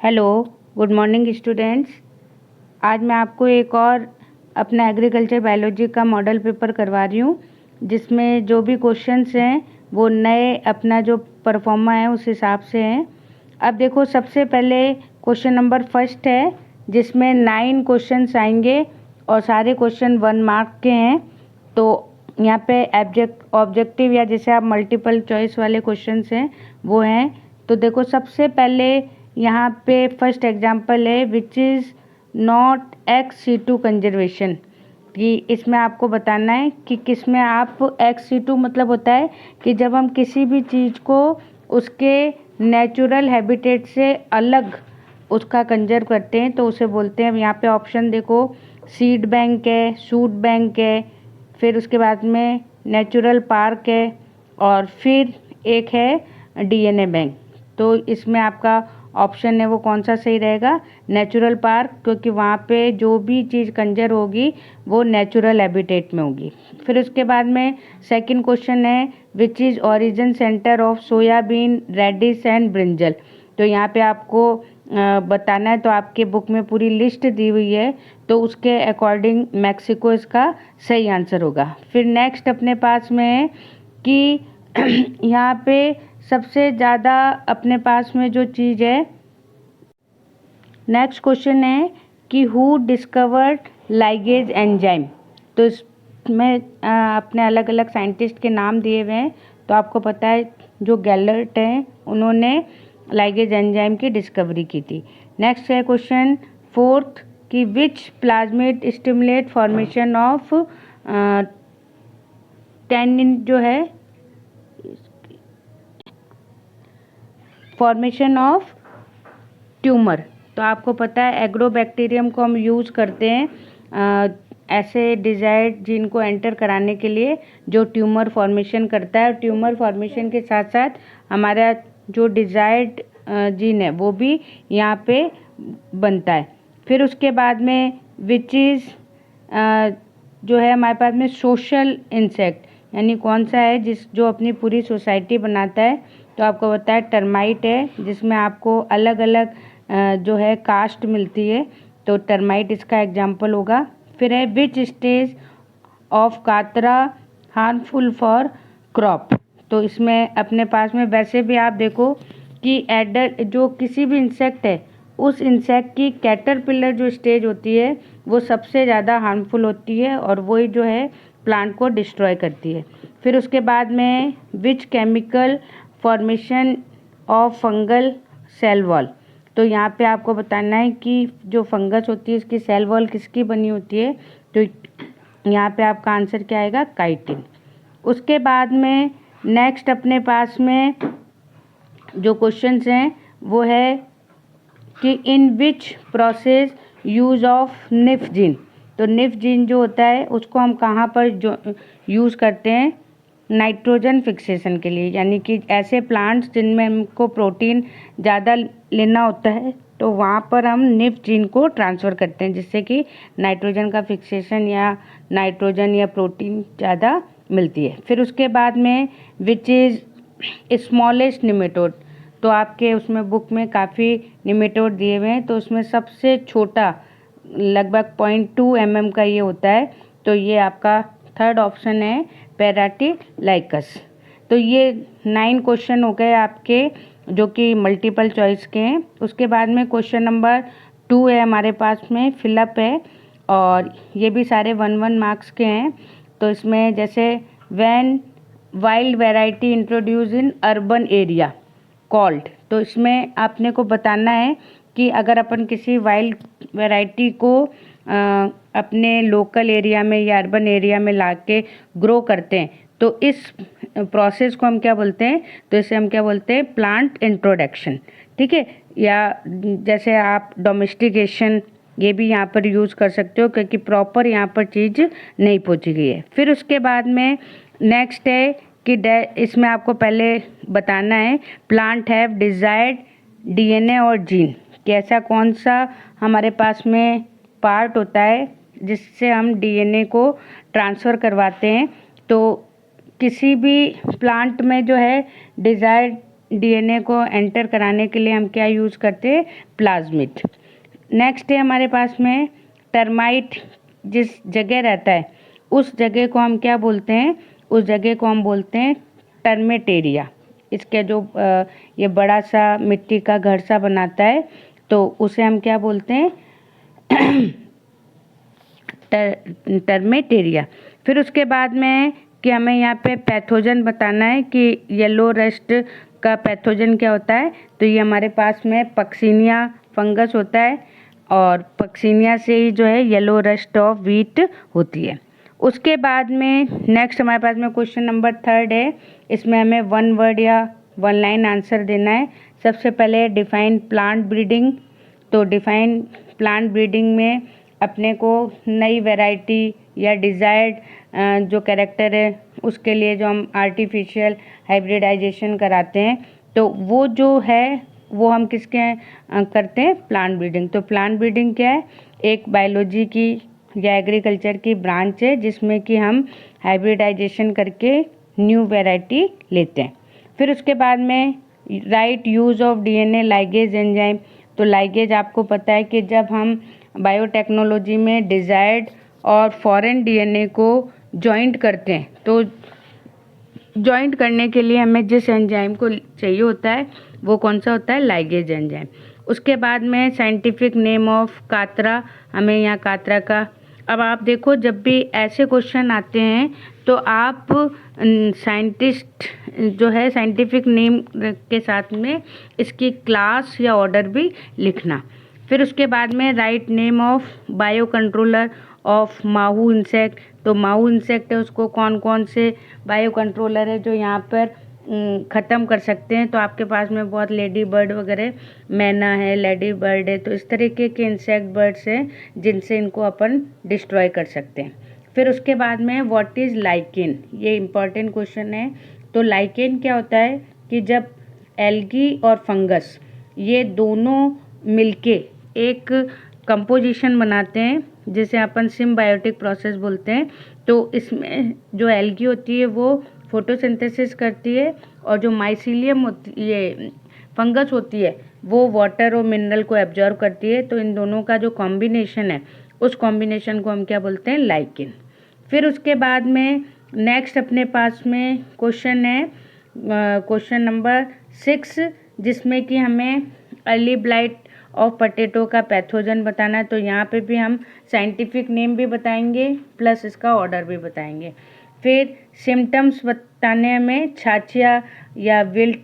Hello, good morning students. आज मैं आपको एक और अपना एग्रीकल्चर बायोलॉजी का मॉडल पेपर करवा रही हूँ, जिसमें जो भी क्वेश्चंस हैं वो नए अपना जो परफॉर्मा है उस हिसाब से हैं। अब देखो, सबसे पहले क्वेश्चन नंबर फर्स्ट है, जिसमें 9 क्वेश्चंस आएंगे और सारे क्वेश्चन 1 मार्क के हैं। तो यहाँ पे ऑब्जेक्टिव या जैसे आप मल्टीपल चॉइस वाले क्वेश्चंस हैं वो हैं। तो देखो, सबसे पहले यहाँ पे फर्स्ट एग्जांपल है which is not ex-situ conservation, कि इसमें आपको बताना है कि किस में आप ex-situ मतलब होता है कि जब हम किसी भी चीज़ को उसके नेचुरल हैबिटेट से अलग उसका कंजर्व करते हैं तो उसे बोलते हैं। यहाँ पे ऑप्शन देखो, सीड बैंक है, सूट बैंक है, फिर उसके बाद में नेचुरल पार्क है और फिर एक है डीएनए बैंक। तो इसमें आपका ऑप्शन है वो कौन सा सही रहेगा? नेचुरल पार्क, क्योंकि वहाँ पे जो भी चीज़ कंजर्व होगी वो नेचुरल हैबिटेट में होगी। फिर उसके बाद में सेकंड क्वेश्चन है which is origin centre of soybean, radish and brinjal. तो यहाँ पे आपको बताना है, तो आपके बुक में पूरी लिस्ट दी हुई है, तो उसके अकॉर्डिंग मैक्सिको इसका सही आंसर होगा। फिर नेक्स्ट अपने पास में है कि यहाँ पे सबसे ज़्यादा अपने पास में जो चीज़ है, नेक्स्ट क्वेश्चन है कि हु डिस्कवर्ड लाइगेज एंजाइम। तो इसमें अपने अलग अलग साइंटिस्ट के नाम दिए हुए हैं। तो आपको पता है जो गैलर्ट हैं उन्होंने लाइगेज एंजाइम की डिस्कवरी की थी। नेक्स्ट है क्वेश्चन फोर्थ कि which plasmid stimulate formation of tannin, जो है फॉर्मेशन ऑफ ट्यूमर। तो आपको पता है एग्रोबैक्टीरियम को हम यूज़ करते हैं ऐसे डिजायर्ड जीन को एंटर कराने के लिए जो ट्यूमर फॉर्मेशन करता है। और ट्यूमर फॉर्मेशन के साथ साथ हमारा जो डिजायर्ड जीन है वो भी यहाँ पे बनता है। फिर उसके बाद में विच इज़ जो है हमारे पास में सोशल इंसेक्ट, यानी कौन सा है जो अपनी पूरी सोसाइटी बनाता है। तो आपको पता है टर्माइट है, जिसमें आपको अलग अलग जो है कास्ट मिलती है, तो टर्माइट इसका एग्जाम्पल होगा। फिर है विच स्टेज ऑफ कातरा हार्मफुल फॉर क्रॉप। तो इसमें अपने पास में वैसे भी आप देखो कि एडल्ट जो किसी भी इंसेक्ट है, उस इंसेक्ट की कैटरपिलर जो स्टेज होती है वो सबसे ज़्यादा हार्मफुल होती है और वही जो है प्लांट को डिस्ट्रॉय करती है। फिर उसके बाद में which chemical formation of fungal cell wall. तो यहाँ पे आपको बताना है कि जो फंगस होती है इसकी सेल वॉल किसकी बनी होती है। तो यहाँ पे आपका आंसर क्या आएगा? काइटिन। उसके बाद में नेक्स्ट अपने पास में जो क्वेश्चंस हैं वो है कि in which process use of nif gene. तो निफ जीन जो होता है उसको हम कहाँ पर जो यूज़ करते हैं? नाइट्रोजन फिक्सेशन के लिए, यानी कि ऐसे प्लांट्स जिनमें हमको प्रोटीन ज़्यादा लेना होता है तो वहाँ पर हम निफ जीन को ट्रांसफ़र करते हैं, जिससे कि नाइट्रोजन का फिक्सेशन या नाइट्रोजन या प्रोटीन ज़्यादा मिलती है। फिर उसके बाद में विच इज़ स्मॉलेस्ट निमेटोड। तो आपके उसमें बुक में काफ़ी निमेटोड दिए हुए हैं, तो उसमें सबसे छोटा लगभग 0.2 mm का ये होता है। तो ये आपका थर्ड ऑप्शन है पैराटिलाइकस। तो ये 9 क्वेश्चन हो गए आपके जो कि मल्टीपल चॉइस के हैं। उसके बाद में क्वेश्चन नंबर 2 है हमारे पास में, फिलअप है, और ये भी सारे 1-1 मार्क्स के हैं। तो इसमें जैसे when wild variety introduce in urban area called. तो इसमें आपने को बताना है कि अगर अपन किसी वाइल्ड वैरायटी को अपने लोकल एरिया में या अर्बन एरिया में लाके ग्रो करते हैं तो इस प्रोसेस को हम क्या बोलते हैं? तो इसे हम क्या बोलते हैं? Plant introduction. ठीक है, या जैसे आप डोमेस्टिकेशन ये भी यहाँ पर यूज़ कर सकते हो, क्योंकि प्रॉपर यहाँ पर चीज़ नहीं पहुँची गई है। फिर उसके बाद में नेक्स्ट है कि इसमें आपको पहले बताना है प्लांट हैव डिजायर्ड डीएनए और जीन, कि ऐसा कौन सा हमारे पास में पार्ट होता है जिससे हम डीएनए को ट्रांसफ़र करवाते हैं। तो किसी भी प्लांट में जो है डिजायर्ड डीएनए को एंटर कराने के लिए हम क्या यूज़ करते हैं, प्लाज्मिड। नेक्स्ट है हमारे पास में टर्माइट जिस जगह रहता है उस जगह को हम क्या बोलते हैं, उस जगह को हम बोलते हैं टर्मेटेरिया। इसके जो ये बड़ा सा मिट्टी का घर सा बनाता है तो उसे हम क्या बोलते हैं टर्मेटेरिया। फिर उसके बाद में कि हमें यहाँ पे पैथोजन बताना है कि येलो रस्ट का पैथोजन क्या होता है, तो ये हमारे पास में पक्सिनिया फंगस होता है और पक्सिनिया से ही जो है येलो रस्ट ऑफ व्हीट होती है। उसके बाद में नेक्स्ट हमारे पास में क्वेश्चन नंबर 3 है। इसमें हमें 1 वर्ड या 1 लाइन आंसर देना है। सबसे पहले डिफाइन प्लांट ब्रीडिंग। तो डिफाइन प्लांट ब्रीडिंग में अपने को नई वैरायटी या डिज़ायर्ड जो कैरेक्टर है उसके लिए जो हम आर्टिफिशियल हाइब्रिडाइजेशन कराते हैं तो वो जो है वो हम किसके करते हैं, प्लांट ब्रीडिंग। तो प्लांट ब्रीडिंग क्या है, एक बायोलॉजी की या एग्रीकल्चर की ब्रांच है जिसमें कि हम हाइब्रिडाइजेशन करके न्यू वैरायटी लेते हैं। फिर उसके बाद में right use of DNA ligase enzyme. तो लाइगेज आपको पता है कि जब हम बायोटेक्नोलॉजी में डिजायर्ड और फॉरेन डीएनए को जॉइंट करते हैं तो जॉइंट करने के लिए हमें जिस एंजाइम को चाहिए होता है वो कौन सा होता है, लाइगेज एंजाइम। उसके बाद में साइंटिफिक नेम ऑफ कातरा, हमें यहाँ कातरा का, अब आप देखो जब भी ऐसे क्वेश्चन आते हैं तो आप साइंटिस्ट जो है साइंटिफिक नेम के साथ में इसकी क्लास या ऑर्डर भी लिखना। फिर उसके बाद में write name of bio controller of माहू इंसेक्ट। तो माहू इंसेक्ट है उसको कौन कौन से बायो कंट्रोलर है जो यहाँ पर ख़त्म कर सकते हैं। तो आपके पास में बहुत लेडी बर्ड वगैरह, मैना है, लेडी बर्ड है, तो इस तरीके के इंसेक्ट बर्ड्स हैं जिनसे इनको अपन डिस्ट्रॉय कर सकते हैं। फिर उसके बाद में व्हाट इज़ लाइकेन, ये इम्पॉर्टेंट क्वेश्चन है। तो लाइकेन क्या होता है कि जब एल्गी और फंगस ये दोनों मिलके एक कंपोजिशन बनाते हैं जिसे अपन सिम्बायोटिक प्रोसेस बोलते हैं। तो इसमें जो एल्गी होती है वो फोटोसिंथेसिस करती है और जो माइसीलियम होती ये फंगस होती है वो वाटर और मिनरल को एब्जॉर्ब करती है। तो इन दोनों का जो कॉम्बिनेशन है उस कॉम्बिनेशन को हम क्या बोलते हैं, लाइकेन। फिर उसके बाद में नेक्स्ट अपने पास में क्वेश्चन है क्वेश्चन नंबर 6 जिसमें कि हमें अर्ली ब्लाइट ऑफ पोटैटो का पैथोजन बताना है। तो यहाँ पे भी हम साइंटिफिक नेम भी बताएंगे प्लस इसका ऑर्डर भी बताएंगे। फिर सिम्टम्स बताने में छाछिया या विल्ट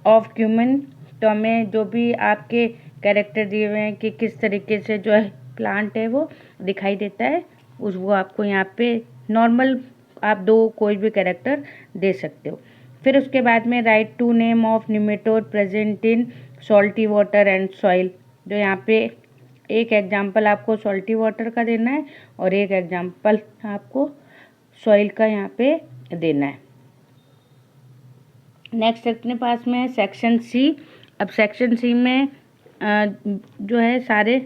ऑफ क्यूमन। तो हमें जो भी आपके कैरेक्टर दिए हुए हैं कि किस तरीके से जो है प्लांट है वो दिखाई देता है उस वो आपको यहाँ पे नॉर्मल आप दो कोई भी कैरेक्टर दे सकते हो। फिर उसके बाद में right to name of nematode present in salty water and soil. जो यहाँ पे एक एग्जांपल आपको सॉल्टी वाटर का देना है और एक एग्जांपल आपको सॉइल का यहाँ पे देना है। नेक्स्ट अपने पास में सेक्शन सी। अब सेक्शन सी में जो है सारे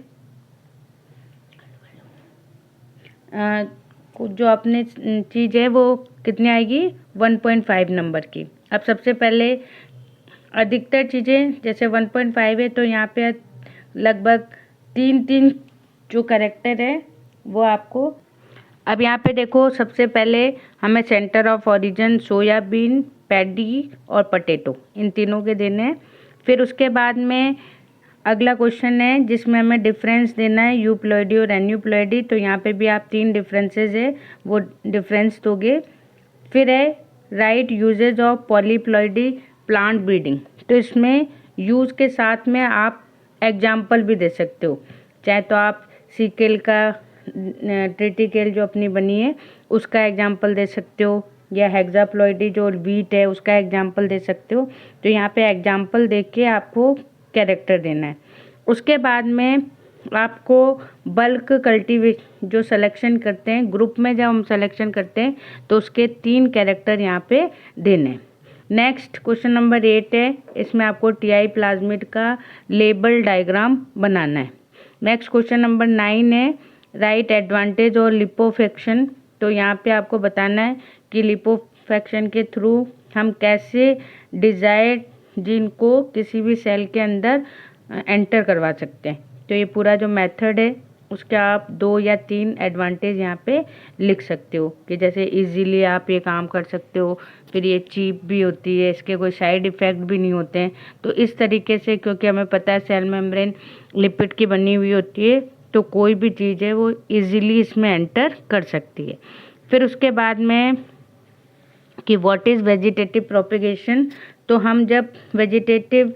जो अपने चीज़ है वो कितनी आएगी, 1.5 नंबर की। अब सबसे पहले अधिकतर चीज़ें जैसे 1.5 है तो यहाँ पे लगभग 3 जो कैरेक्टर है वो आपको। अब यहाँ पे देखो सबसे पहले हमें centre of origin soybean, paddy और पोटैटो इन तीनों के देने हैं। फिर उसके बाद में अगला क्वेश्चन है जिसमें हमें डिफरेंस देना है यूप्लॉइडी और एन्यूप्लॉइडी। तो यहाँ पे भी आप 3 डिफरेंसेस है वो डिफरेंस दोगे। फिर है right usages of polyploidy plant breeding. तो इसमें यूज़ के साथ में आप एग्जाम्पल भी दे सकते हो, चाहे तो आप सीकेल का ट्रिटिकेल जो अपनी बनी है उसका एग्जाम्पल दे सकते हो या हेक्साप्लॉइडी जो वीट है उसका एग्जाम्पल दे सकते हो। तो यहाँ पे एग्जाम्पल दे के आपको कैरेक्टर देना है। उसके बाद में आपको बल्क कल्टीवेशन जो सिलेक्शन करते हैं ग्रुप में जब हम सिलेक्शन करते हैं तो उसके 3 कैरेक्टर यहाँ पे देने हैं। नेक्स्ट क्वेश्चन नंबर 8 है, इसमें आपको टीआई प्लाज्मिड का लेबल डायग्राम बनाना है। नेक्स्ट क्वेश्चन नंबर 9 है राइट एडवांटेज और लिपोफेक्शन। तो यहाँ पे आपको बताना है कि लिपोफेक्शन के थ्रू हम कैसे डिजायर्ड जीन को किसी भी सेल के अंदर एंटर करवा सकते हैं। तो ये पूरा जो मेथड है उसके आप 2 या 3 एडवांटेज यहाँ पे लिख सकते हो कि जैसे इजीली आप ये काम कर सकते हो, फिर ये चीप भी होती है, इसके कोई साइड इफ़ेक्ट भी नहीं होते हैं। तो इस तरीके से, क्योंकि हमें पता है सेल मेम्ब्रेन लिपिड की बनी हुई होती है, तो कोई भी चीज़ है वो इजीली इसमें एंटर कर सकती है। फिर उसके बाद में कि व्हाट इज़ वेजिटेटिव प्रोपेगेशन। तो हम जब वेजिटेटिव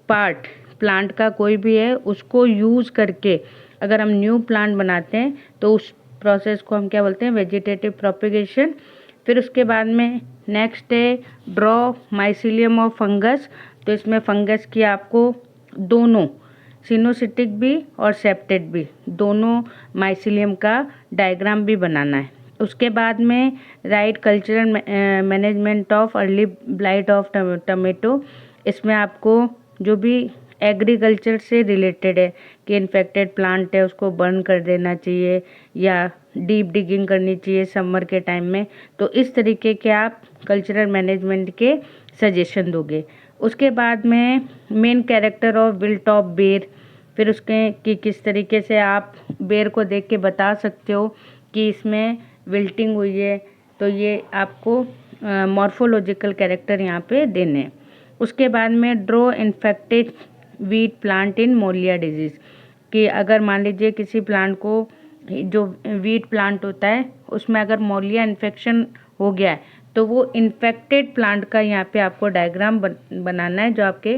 पार्ट प्लांट का कोई भी है उसको यूज़ करके अगर हम न्यू प्लांट बनाते हैं तो उस प्रोसेस को हम क्या बोलते हैं, वेजिटेटिव प्रोपेगेशन। फिर उसके बाद में नेक्स्ट है ड्रॉ माइसीलियम ऑफ फंगस। तो इसमें फंगस की आपको दोनों सिनोसिटिक भी और सेप्टेड भी दोनों माइसीलियम का डायग्राम भी बनाना है। उसके बाद में right cultural management of early blight of tomato. इसमें आपको जो भी एग्रीकल्चर से रिलेटेड है कि इन्फेक्टेड प्लांट है उसको बर्न कर देना चाहिए या डीप डिगिंग करनी चाहिए समर के टाइम में, तो इस तरीके के आप कल्चरल मैनेजमेंट के सजेशन दोगे। उसके बाद में main character of wilt of बेर। फिर उसके कि किस तरीके से आप बेर को देख के बता सकते हो कि इसमें विल्टिंग हुई है, तो ये आपको मॉर्फोलॉजिकल कैरेक्टर यहाँ पे देने हैं। उसके बाद में draw infected wheat plant in मोलिया डिजीज़ कि अगर मान लीजिए किसी प्लांट को, जो वीट प्लांट होता है उसमें अगर मोलिया इन्फेक्शन हो गया है तो वो इन्फेक्टेड प्लांट का यहाँ पे आपको डायग्राम बनाना है जो आपके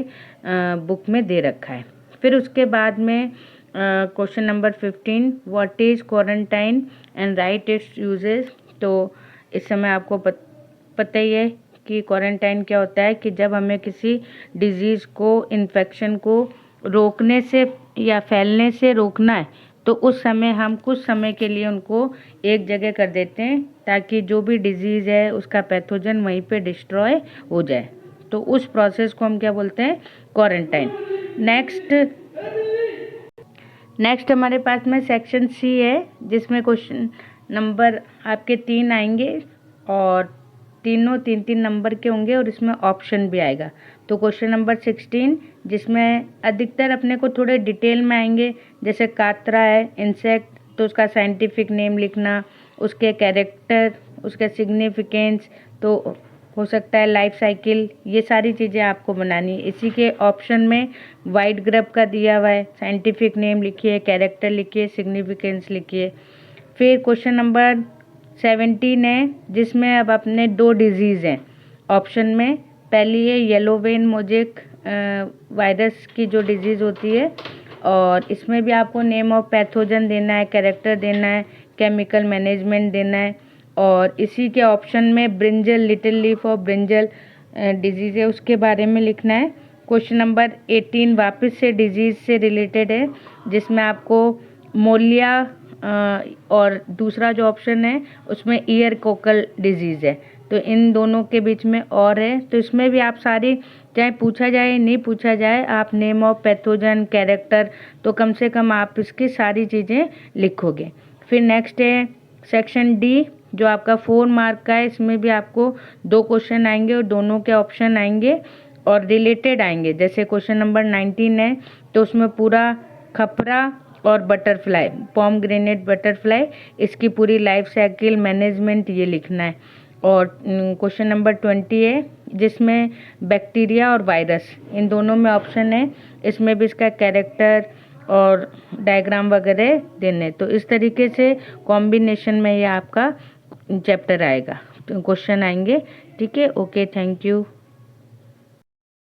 बुक में दे रखा है। फिर उसके बाद में question number 15 what is quarantine and right it's uses. तो इस समय आपको पता ही है कि क्वारंटाइन क्या होता है कि जब हमें किसी डिजीज़ को, इन्फेक्शन को रोकने से या फैलने से रोकना है तो उस समय हम कुछ समय के लिए उनको एक जगह कर देते हैं ताकि जो भी डिजीज़ है उसका पैथोजन वहीं पे डिस्ट्रॉय हो जाए। तो उस प्रोसेस को हम क्या बोलते हैं, क्वारंटाइन। नेक्स्ट हमारे पास में सेक्शन सी है जिसमें क्वेश्चन नंबर आपके 3 आएंगे और तीनों 3-3 नंबर के होंगे और इसमें ऑप्शन भी आएगा। तो क्वेश्चन नंबर 16 जिसमें अधिकतर अपने को थोड़े डिटेल में आएंगे, जैसे कातरा है इंसेक्ट तो उसका साइंटिफिक नेम लिखना, उसके कैरेक्टर, उसका सिग्निफिकेंस, तो हो सकता है लाइफ साइकिल, ये सारी चीज़ें आपको बनानी है। इसी के ऑप्शन में वाइट ग्रब का दिया हुआ है, साइंटिफिक नेम लिखिए, कैरेक्टर लिखिए, सिग्निफिकेंस लिखिए। फिर क्वेश्चन नंबर 17 है जिसमें अब अपने 2 डिजीज़ हैं ऑप्शन में। पहली है येलो वेन मोजेक वायरस की जो डिजीज़ होती है और इसमें भी आपको नेम ऑफ पैथोजन देना है, कैरेक्टर देना है, केमिकल मैनेजमेंट देना है। और इसी के ऑप्शन में brinjal, little leaf of brinjal disease है उसके बारे में लिखना है। क्वेश्चन नंबर 18 वापस से डिजीज़ से रिलेटेड है जिसमें आपको मोलिया और दूसरा जो ऑप्शन है उसमें ईयर कोकल डिजीज़ है। तो इन दोनों के बीच में और है, तो इसमें भी आप सारी, चाहे पूछा जाए नहीं पूछा जाए, आप नेम ऑफ पैथोजन, कैरेक्टर, तो कम से कम आप इसकी सारी चीज़ें लिखोगे। फिर नेक्स्ट है सेक्शन डी जो आपका 4 मार्क का है। इसमें भी आपको 2 क्वेश्चन आएंगे और दोनों के ऑप्शन आएंगे और रिलेटेड आएंगे। जैसे क्वेश्चन नंबर 19 है तो उसमें पूरा खपरा और बटरफ्लाई, पॉमग्रेनेट बटरफ्लाई, इसकी पूरी लाइफ साइकिल मैनेजमेंट ये लिखना है। और क्वेश्चन नंबर 20 है जिसमें बैक्टीरिया और वायरस, इन दोनों में ऑप्शन है, इसमें भी इसका कैरेक्टर और डायग्राम वगैरह देने। तो इस तरीके से कॉम्बिनेशन में ये आपका चैप्टर आएगा, तो क्वेश्चन आएंगे। ठीक है, ओके, थैंक यू।